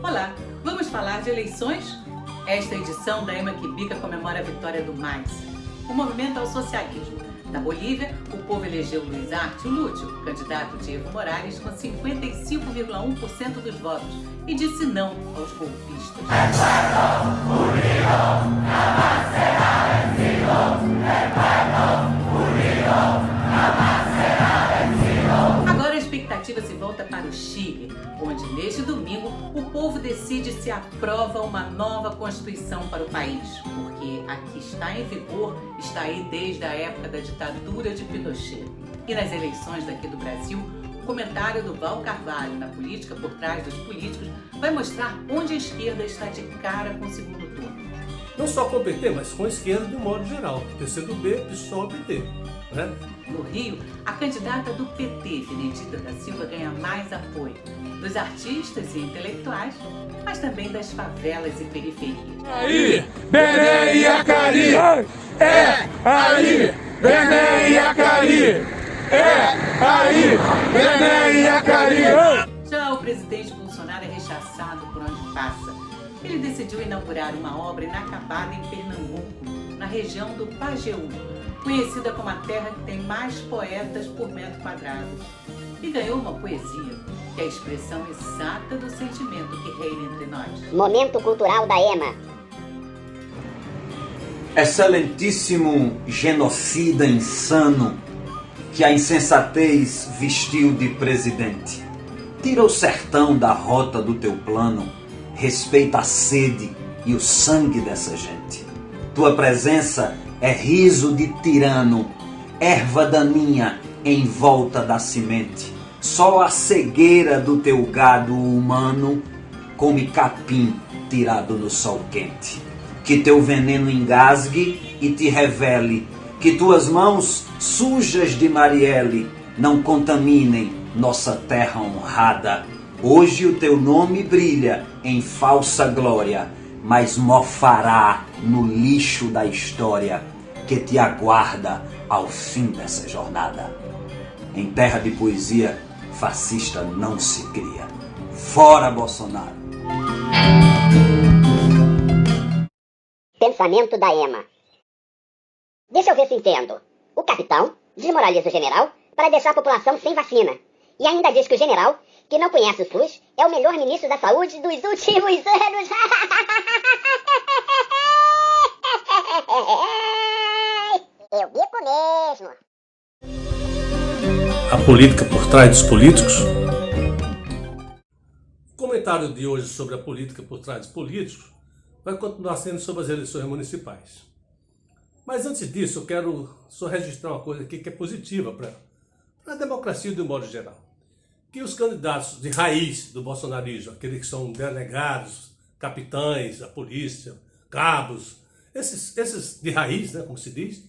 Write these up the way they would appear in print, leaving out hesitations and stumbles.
Olá, vamos falar de eleições? Esta edição da EMA que Bica comemora a vitória do MAS, o movimento ao socialismo. Na Bolívia, o povo elegeu Luiz Arce Lúcio, candidato de Evo Morales, com 55,1% dos votos, e disse não aos golpistas. Agora a expectativa se volta para o Chile, onde neste domingo o povo decide se aprova uma nova Constituição para o país, porque a que está em vigor está aí desde a época da ditadura de Pinochet. E nas eleições daqui do Brasil, o comentário do Val Carvalho na Política por Trás dos Políticos vai mostrar onde a esquerda está de cara com o segundo turno. Não só com o PT, mas com a esquerda de um modo geral, PCdoB, PSOL, PT. Né? No Rio, a candidata do PT, Benedita da Silva, ganha mais apoio dos artistas e intelectuais, mas também das favelas e periferias. Aí, Bené e Acari! É aí, Bené e Acari! É aí, Bené e Acari! Já o presidente Bolsonaro é rechaçado por onde passa. Ele decidiu inaugurar uma obra inacabada em Pernambuco, na região do Pajeú, conhecida como a terra que tem mais poetas por metro quadrado. E ganhou uma poesia, que é a expressão exata do sentimento que reina entre nós. Momento cultural da EMA. Excelentíssimo genocida insano que a insensatez vestiu de presidente. Tira o sertão da rota do teu plano, respeita a sede e o sangue dessa gente. Tua presença é riso de tirano, erva daninha em volta da semente. Só a cegueira do teu gado humano come capim tirado no sol quente. Que teu veneno engasgue e te revele, que tuas mãos sujas de Marielle não contaminem nossa terra honrada. Hoje o teu nome brilha em falsa glória, mas mofará no lixo da história que te aguarda ao fim dessa jornada. Em terra de poesia, fascista não se cria. Fora Bolsonaro! Pensamento da EMA. Deixa eu ver se entendo. O capitão desmoraliza o general para deixar a população sem vacina. E ainda diz que o general, que não conhece o SUS, é o melhor ministro da saúde dos últimos anos. Eu bico mesmo. A política por trás dos políticos. O comentário de hoje sobre a política por trás dos políticos vai continuar sendo sobre as eleições municipais. Mas antes disso, eu quero só registrar uma coisa aqui que é positiva para a democracia de um modo geral. Que os candidatos de raiz do bolsonarismo, aqueles que são delegados, capitães da polícia, cabos, esses de raiz, né, como se diz,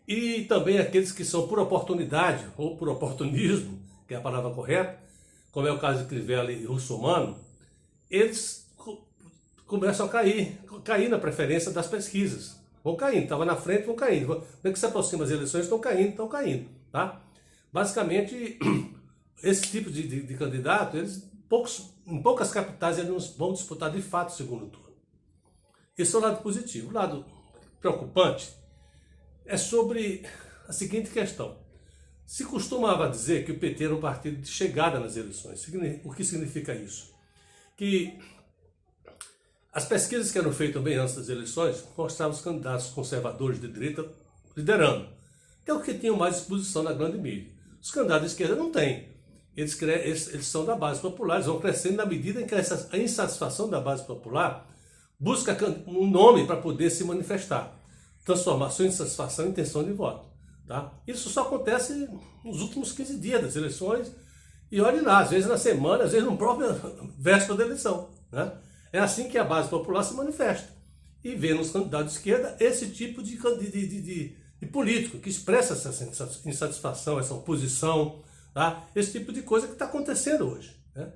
e também aqueles que são por oportunidade ou por oportunismo, que é a palavra correta, como é o caso de Crivella e Russomano, eles começam a cair na preferência das pesquisas. Vão caindo, estava na frente, vão caindo. Bem que se aproxima as eleições, estão caindo, tá? Basicamente, esse tipo de candidato, em poucas capitais, eles não vão disputar de fato o segundo turno. Esse é o lado positivo. O lado preocupante é sobre a seguinte questão. Se costumava dizer que o PT era um partido de chegada nas eleições. O que significa isso? Que as pesquisas que eram feitas bem antes das eleições mostravam os candidatos conservadores de direita liderando, que é o que tinham mais exposição na grande mídia. Os candidatos de esquerda não têm. Eles são da base popular, eles vão crescendo na medida em que a insatisfação da base popular busca um nome para poder se manifestar. Transformar sua insatisfação em intenção de voto. Tá? Isso só acontece nos últimos 15 dias das eleições. E olhe lá, às vezes na semana, às vezes no próprio véspera da eleição. Né? É assim que a base popular se manifesta. E vê nos candidatos de esquerda esse tipo de político que expressa essa insatisfação, essa oposição, tá? Esse tipo de coisa que está acontecendo hoje. Né?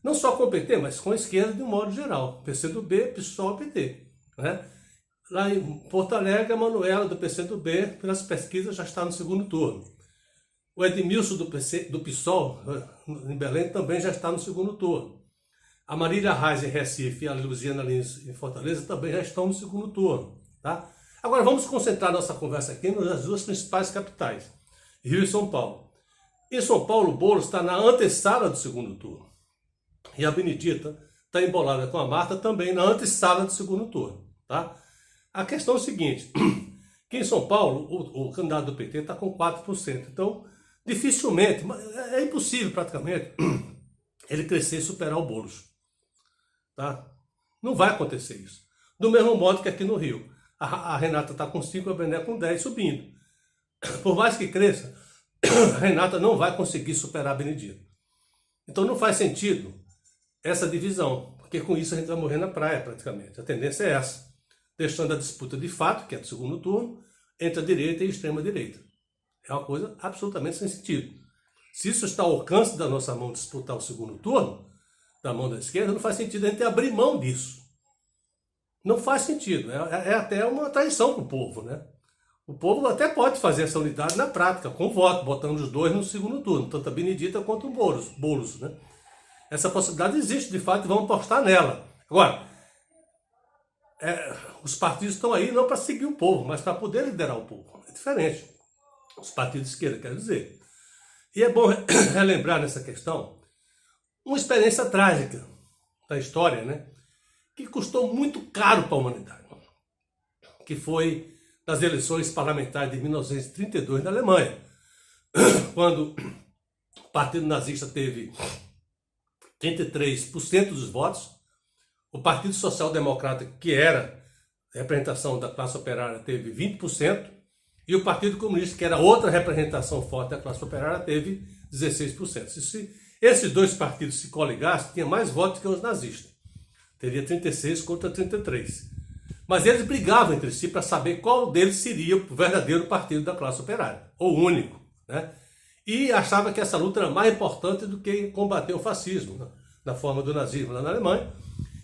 Não só com o PT, mas com a esquerda de um modo geral. PCdoB, PSOL, PT. Né? Lá em Porto Alegre, a Manuela, do PCdoB, pelas pesquisas, já está no segundo turno. O Edmilson, do PSOL, em Belém, também já está no segundo turno. A Marília Reis, em Recife, e a Luziana Lins, em Fortaleza, também já estão no segundo turno. Tá? Agora, vamos concentrar nossa conversa aqui nas duas principais capitais, Rio e São Paulo. Em São Paulo, o Boulos está na antessala do segundo turno. E a Benedita está embolada com a Marta também na antessala do segundo turno. Tá? A questão é o seguinte, que em São Paulo o candidato do PT está com 4%. Então, dificilmente, é impossível praticamente, ele crescer e superar o Boulos. Tá? Não vai acontecer isso. Do mesmo modo que aqui no Rio. A Renata está com 5, a Bené com 10, subindo. Por mais que cresça, a Renata não vai conseguir superar a Benedita. Então não faz sentido essa divisão, porque com isso a gente vai morrer na praia praticamente. A tendência é essa. Deixando a disputa de fato, que é do segundo turno, entre a direita e a extrema-direita. É uma coisa absolutamente sem sentido. Se isso está ao alcance da nossa mão disputar o segundo turno, da mão da esquerda, não faz sentido a gente abrir mão disso. Não faz sentido. É até uma traição para o povo, né? O povo até pode fazer essa unidade na prática, com voto, botando os dois no segundo turno, tanto a Benedita quanto o Boulos, né? Essa possibilidade existe, de fato, e vamos apostar nela. Agora, os partidos estão aí não para seguir o povo, mas para poder liderar o povo. É diferente. Os partidos de esquerda, quero dizer. E é bom relembrar nessa questão uma experiência trágica da história, né? Que custou muito caro para a humanidade, que foi nas eleições parlamentares de 1932 na Alemanha, quando o Partido Nazista teve 33% dos votos, o Partido Social Democrata, que era a representação da classe operária, teve 20%, e o Partido Comunista, que era outra representação forte da classe operária, teve 16%. Se esses dois partidos se coligassem, tinha mais votos que os nazistas. Teria 36 contra 33. Mas eles brigavam entre si para saber qual deles seria o verdadeiro partido da classe operária, ou o único, né? E achava que essa luta era mais importante do que combater o fascismo, né? Na forma do nazismo lá na Alemanha,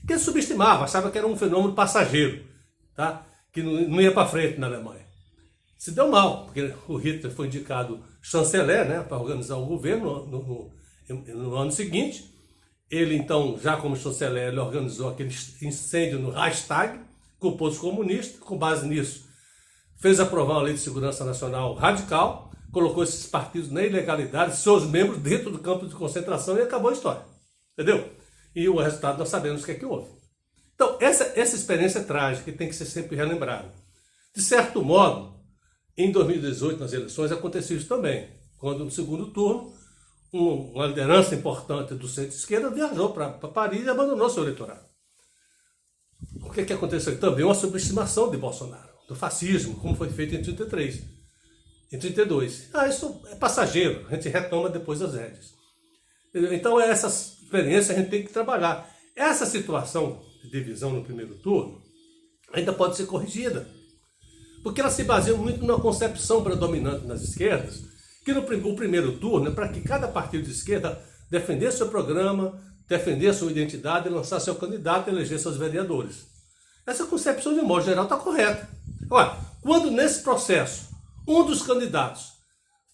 que ele subestimava, achava que era um fenômeno passageiro, tá? Que não ia para frente na Alemanha. Se deu mal, porque o Hitler foi indicado chanceler, né, para organizar o governo no ano seguinte. Ele, então, já como chanceler, ele organizou aquele incêndio no Reichstag, culpou os comunistas, com base nisso, fez aprovar uma lei de segurança nacional radical, colocou esses partidos na ilegalidade, seus membros dentro do campo de concentração e acabou a história. Entendeu? E o resultado nós sabemos o que é que houve. Então, essa experiência trágica tem que ser sempre relembrada. De certo modo, em 2018, nas eleições, aconteceu isso também, quando no segundo turno, uma liderança importante do centro-esquerda viajou para Paris e abandonou seu eleitorado. O que aconteceu? Também uma subestimação de Bolsonaro, do fascismo, como foi feito em 33, em 32. Isso é passageiro, a gente retoma depois as rédeas. Então, essa experiência a gente tem que trabalhar. Essa situação de divisão no primeiro turno ainda pode ser corrigida, porque ela se baseia muito na concepção predominante nas esquerdas, que o primeiro turno é para que cada partido de esquerda defendesse seu programa, defendesse sua identidade, lançasse seu candidato e elegesse seus vereadores. Essa concepção, de modo geral, está correta. Agora, quando nesse processo um dos candidatos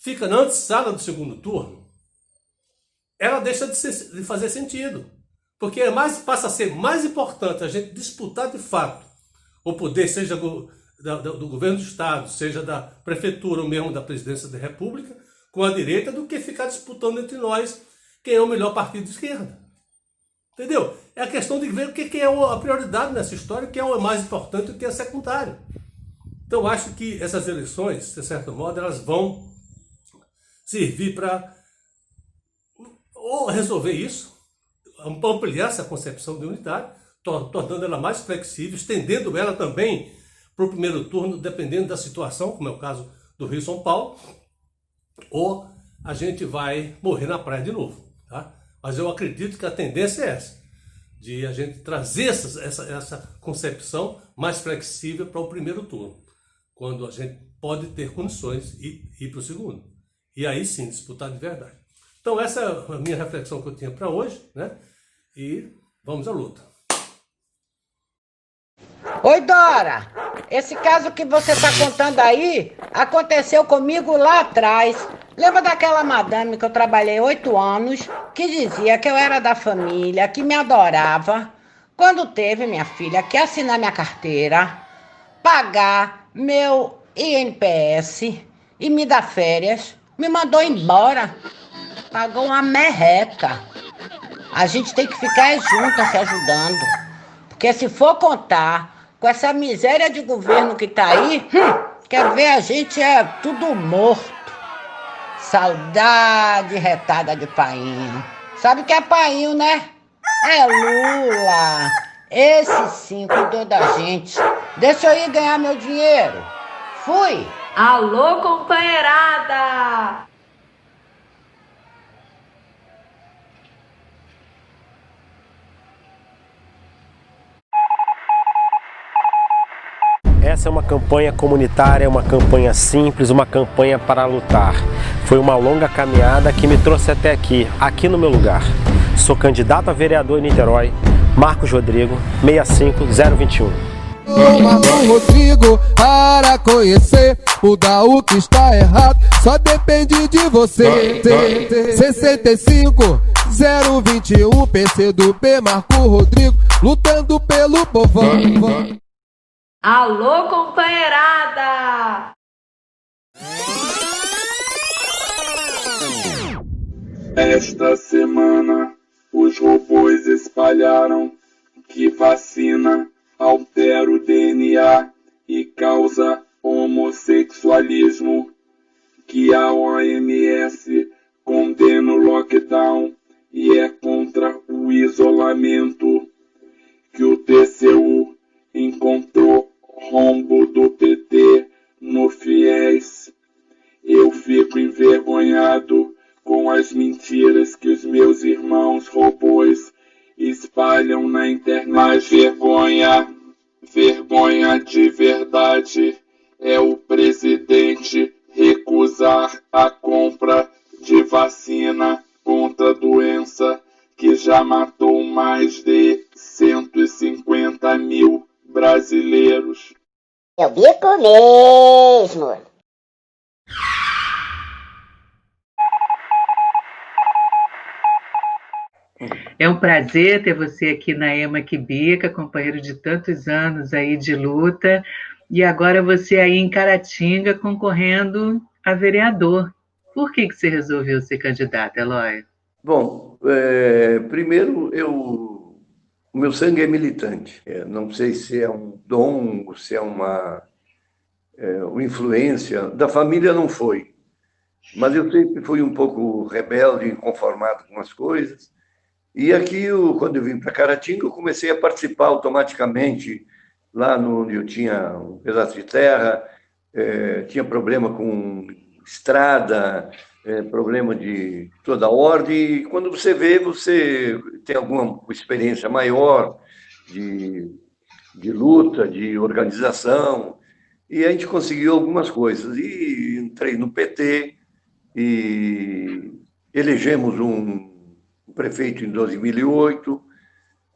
fica na antessala do segundo turno, ela deixa de fazer sentido. Porque passa a ser mais importante a gente disputar de fato o poder, seja do governo do Estado, seja da prefeitura ou mesmo da presidência da República, com a direita, do que ficar disputando entre nós quem é o melhor partido de esquerda. Entendeu? É a questão de ver o que é a prioridade nessa história, o que é o mais importante e o que é secundário. Então, eu acho que essas eleições, de certo modo, elas vão servir para ou resolver isso, ampliar essa concepção de unidade, tornando ela mais flexível, estendendo ela também para o primeiro turno, dependendo da situação, como é o caso do Rio e São Paulo, ou a gente vai morrer na praia de novo. Tá? Mas eu acredito que a tendência é essa, de a gente trazer essa concepção mais flexível para o primeiro turno, quando a gente pode ter condições de ir para o segundo. E aí sim, disputar de verdade. Então essa é a minha reflexão que eu tinha para hoje, né? E vamos à luta. Oi, Dora! Esse caso que você está contando aí aconteceu comigo lá atrás. Lembra daquela madame que eu trabalhei 8 anos, que dizia que eu era da família, que me adorava? Quando teve, minha filha, que assinar minha carteira, pagar meu INPS e me dar férias, me mandou embora. Pagou uma merreca. A gente tem que ficar juntas se ajudando. Porque se for contar com essa miséria de governo que tá aí, quer ver, a gente é tudo morto. Saudade retada de painho. Sabe o que é painho, né? É Lula. Esse sim cuidou da gente. Deixa eu ir ganhar meu dinheiro. Fui. Alô, companheirada! Essa é uma campanha comunitária, uma campanha simples, uma campanha para lutar. Foi uma longa caminhada que me trouxe até aqui, aqui no meu lugar. Sou candidato a vereador em Niterói, Marcos Rodrigo, 65021. Marcos Rodrigo, para conhecer, mudar o que está errado, só depende de você. 65021, PCdoB, Marcos Rodrigo, lutando pelo povão. Alô, companheirada! Esta semana, os robôs espalharam que vacina altera o DNA e causa homossexualismo, que a OMS condena o lockdown e é contra o isolamento, que o TCU encontrou rombo do PT no FIES. Eu fico envergonhado com as mentiras que os meus irmãos robôs espalham na internet. Vergonha de verdade é o presidente recusar a compra de vacina contra a doença que já matou mais de 150 mil brasileiros. Eu bico mesmo. É um prazer ter você aqui na Ema que Bica, companheiro de tantos anos aí de luta, e agora você aí em Caratinga concorrendo a vereador. Por que você resolveu ser candidato, Eloy? Bom, primeiro, o meu sangue é militante. Não sei se é um dom, se é uma influência. Da família não foi, mas eu sempre fui um pouco rebelde, inconformado com as coisas. E aqui, quando eu vim para Caratinga, eu comecei a participar automaticamente. Lá onde eu tinha um pedaço de terra, tinha problema com estrada, problema de toda ordem. E quando você vê, você tem alguma experiência maior de luta, de organização, e a gente conseguiu algumas coisas. E entrei no PT e elegemos um prefeito em 2008,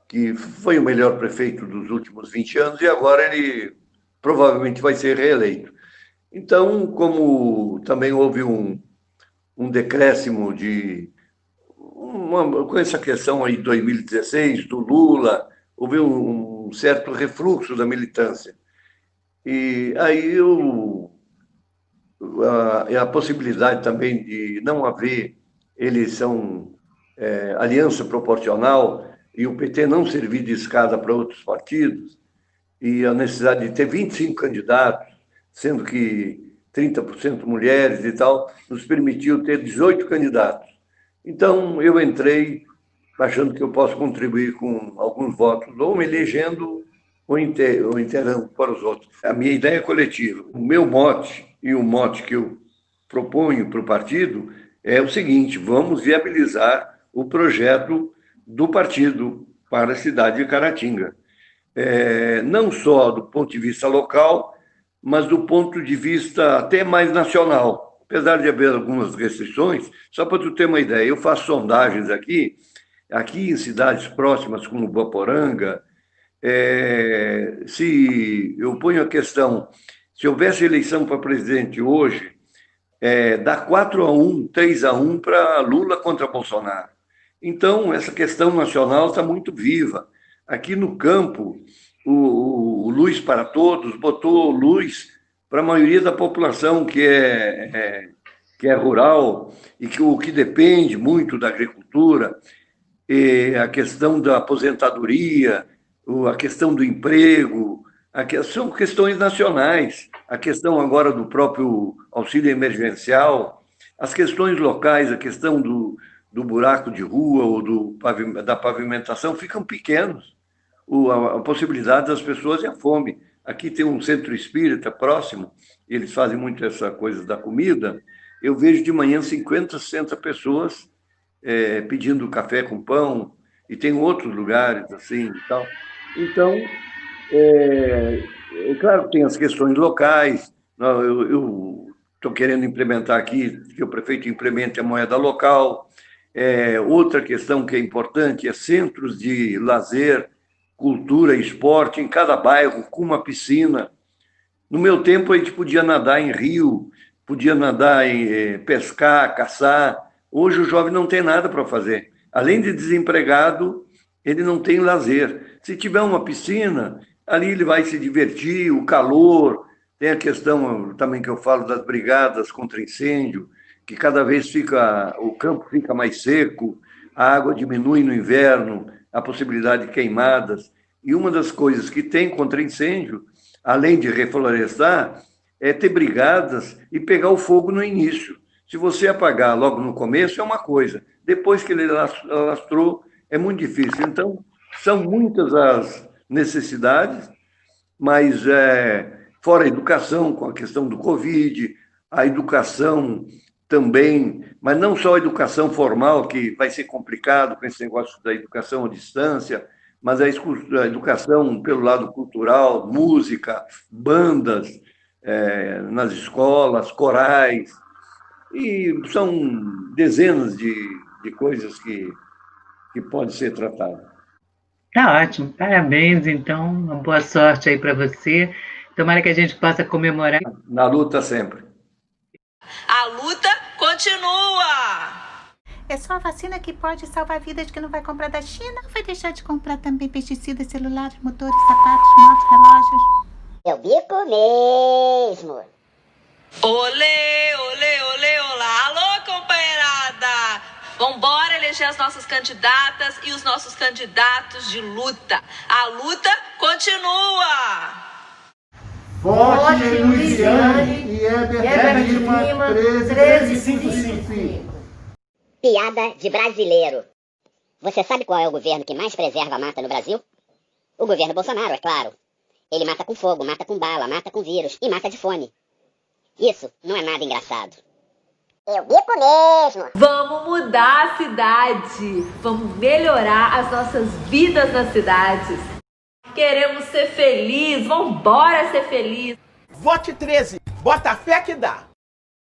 que foi o melhor prefeito dos últimos 20 anos, e agora ele provavelmente vai ser reeleito. Então, como também houve um decréscimo com essa questão aí de 2016, do Lula, houve um certo refluxo da militância. E aí a possibilidade também de não haver eleição, aliança proporcional, e o PT não servir de escada para outros partidos, e a necessidade de ter 25 candidatos, sendo que 30% mulheres e tal, nos permitiu ter 18 candidatos. Então, eu entrei achando que eu posso contribuir com alguns votos, ou me elegendo, ou inteirando para os outros. A minha ideia é coletiva. O meu mote, e o mote que eu proponho para o partido, é o seguinte: vamos viabilizar o projeto do partido para a cidade de Caratinga. Não só do ponto de vista local, mas do ponto de vista até mais nacional. Apesar de haver algumas restrições, só para tu ter uma ideia, eu faço sondagens aqui em cidades próximas como Voporanga, Se eu ponho a questão, se houvesse eleição para presidente hoje, dá 4-1, 3-1 para Lula contra Bolsonaro. Então, essa questão nacional está muito viva. Aqui no campo, o Luz para Todos botou luz para a maioria da população que é rural e que depende muito da agricultura, e a questão da aposentadoria, a questão do emprego, são questões nacionais. A questão agora do próprio auxílio emergencial, as questões locais, a questão do buraco de rua ou da pavimentação ficam pequenos. A possibilidade das pessoas é a fome. Aqui tem um centro espírita próximo, eles fazem muito essa coisa da comida. Eu vejo de manhã 50, 60 pessoas pedindo café com pão, e tem outros lugares assim e tal. Então, claro que tem as questões locais. Eu estou querendo implementar aqui, que o prefeito implemente a moeda local. Outra questão que é importante é centros de lazer, cultura e esporte em cada bairro, com uma piscina. No meu tempo, a gente podia nadar em rio, podia nadar pescar, caçar. Hoje o jovem não tem nada para fazer. Além de desempregado, ele não tem lazer. Se tiver uma piscina, ali ele vai se divertir, o calor. Tem a questão também que eu falo das brigadas contra incêndio, que cada vez o campo fica mais seco, a água diminui no inverno, a possibilidade de queimadas. E uma das coisas que tem contra incêndio, além de reflorestar, é ter brigadas e pegar o fogo no início. Se você apagar logo no começo, é uma coisa. Depois que ele alastrou, é muito difícil. Então, são muitas as necessidades, mas fora a educação, com a questão do Covid, a educação também, mas não só a educação formal, que vai ser complicado com esse negócio da educação à distância, mas a educação pelo lado cultural, música, bandas nas escolas, corais, e são dezenas de coisas que podem ser tratadas. Tá ótimo, parabéns, então, uma boa sorte aí para você. Tomara que a gente possa comemorar. Na luta sempre. A luta continua! É só a vacina que pode salvar vidas que não vai comprar da China? Ou vai deixar de comprar também pesticidas, celulares, motores, sapatos, motos, relógios? Eu bico mesmo. Olê, olê, olê, olá. Alô, companheirada! Vambora eleger as nossas candidatas e os nossos candidatos de luta. A luta continua! Vote em Luiziane e Heber Lima 1355. Piada de brasileiro. Você sabe qual é o governo que mais preserva a mata no Brasil? O governo Bolsonaro, é claro. Ele mata com fogo, mata com bala, mata com vírus e mata de fome. Isso não é nada engraçado. Eu bico mesmo. Vamos mudar a cidade. Vamos melhorar as nossas vidas nas cidades. Queremos ser felizes. Vambora ser feliz. Vote 13. Bota a fé que dá.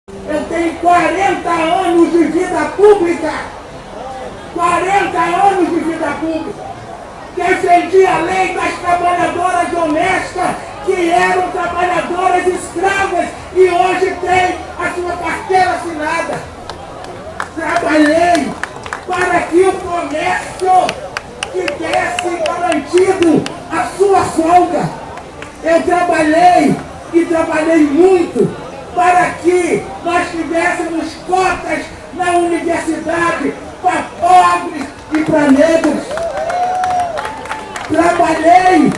Eu tenho 40 anos de vida pública. 40 anos de vida pública. Defendi a lei das trabalhadoras honestas, que eram trabalhadoras escravas e hoje têm a sua carteira assinada. Trabalhei para que o comércio tivesse garantido a sua folga. Eu trabalhei e trabalhei muito para que nós tivéssemos cotas na universidade para pobres e para negros. Trabalhei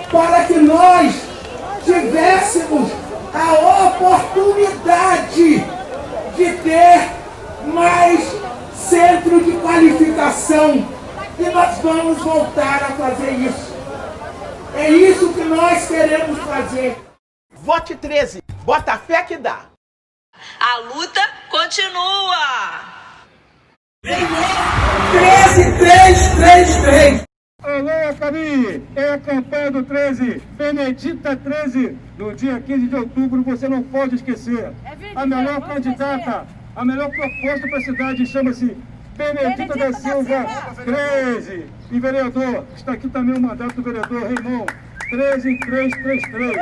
para que nós tivéssemos a oportunidade de ter mais centro de qualificação. E nós vamos voltar a fazer isso. É isso que nós queremos fazer. Vote 13. Bota a fé que dá. A luta continua. 13-3-3-3. Alô, família! É a campanha do 13, Benedita 13. No dia 15 de outubro, você não pode esquecer. A melhor candidata, a melhor proposta para a cidade chama-se Benedita da Silva, 13. E vereador, está aqui também o mandato do vereador Raimon, 13333.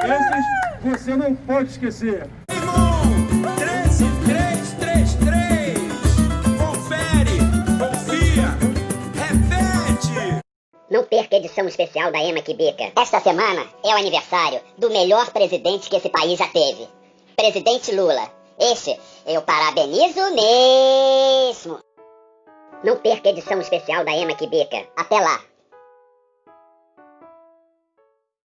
Esses você não pode esquecer. Raimon, 13333. Confere, confia, repete. Não perca a edição especial da Ema que Bica. Esta semana é o aniversário do melhor presidente que esse país já teve. Presidente Lula. Este eu parabenizo mesmo. Não perca a edição especial da Ema que Bica. Até lá.